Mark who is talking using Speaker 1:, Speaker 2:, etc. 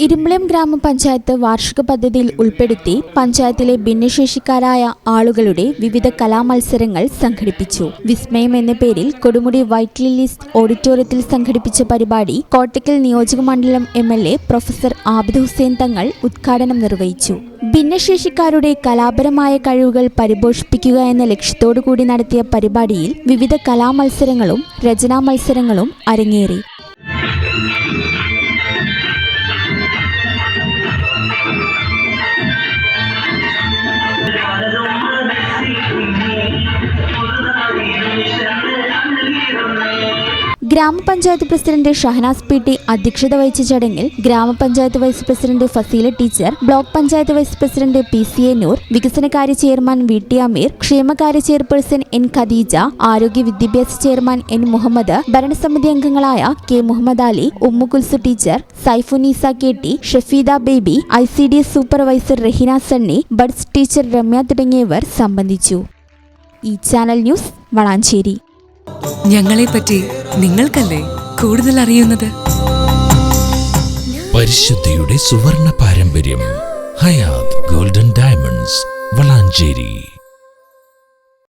Speaker 1: ഇരുമ്പളം ഗ്രാമപഞ്ചായത്ത് വാർഷിക പദ്ധതിയിൽ ഉൾപ്പെടുത്തി പഞ്ചായത്തിലെ ഭിന്നശേഷിക്കാരായ ആളുകളുടെ വിവിധ കലാമത്സരങ്ങൾ സംഘടിപ്പിച്ചു. വിസ്മയം എന്ന പേരിൽ കൊടുമുടി വൈറ്റ് ലില്ലീസ് ഓഡിറ്റോറിയത്തിൽ സംഘടിപ്പിച്ച പരിപാടി കോട്ടക്കൽ നിയോജകമണ്ഡലം MLA പ്രൊഫസർ ആബിദ് ഹുസൈൻ തങ്ങൾ ഉദ്ഘാടനം നിർവഹിച്ചു. ഭിന്നശേഷിക്കാരുടെ കലാപരമായ കഴിവുകൾ പരിപോഷിപ്പിക്കുക എന്ന ലക്ഷ്യത്തോടുകൂടി നടത്തിയ പരിപാടിയിൽ വിവിധ കലാമത്സരങ്ങളും രചനാ മത്സരങ്ങളും അരങ്ങേറി. ഗ്രാമപഞ്ചായത്ത് പ്രസിഡന്റ് ഷഹനാസ് PT അധ്യക്ഷത വഹിച്ച ചടങ്ങിൽ ഗ്രാമപഞ്ചായത്ത് vice president Faseela teacher, block panchayat vice president PCA Noor, വികസനകാര്യ ചെയർമാൻ VT അമീർ, ക്ഷേമകാര്യ ചെയർപേഴ്സൺ N ഖദീജ, ആരോഗ്യ വിദ്യാഭ്യാസ ചെയർമാൻ N മുഹമ്മദ്, ഭരണസമിതി അംഗങ്ങളായ K Muhammad Ali, Ummukulsu teacher, Saifunisa KT, Shafeeda Baby, ICDS supervisor Rahina Sunny, buds teacher Ramya തുടങ്ങിയവർ സംബന്ധിച്ചു. ഈ ചാനൽ ന്യൂസ് വളാഞ്ചേരി.
Speaker 2: ഞങ്ങളെപ്പറ്റി നിങ്ങൾക്കല്ലേ കൂടുതൽ അറിയുന്നത്?
Speaker 3: പരിശുദ്ധിയുടെ സുവർണ പാരമ്പര്യം. Hayat golden diamonds, Valanchery.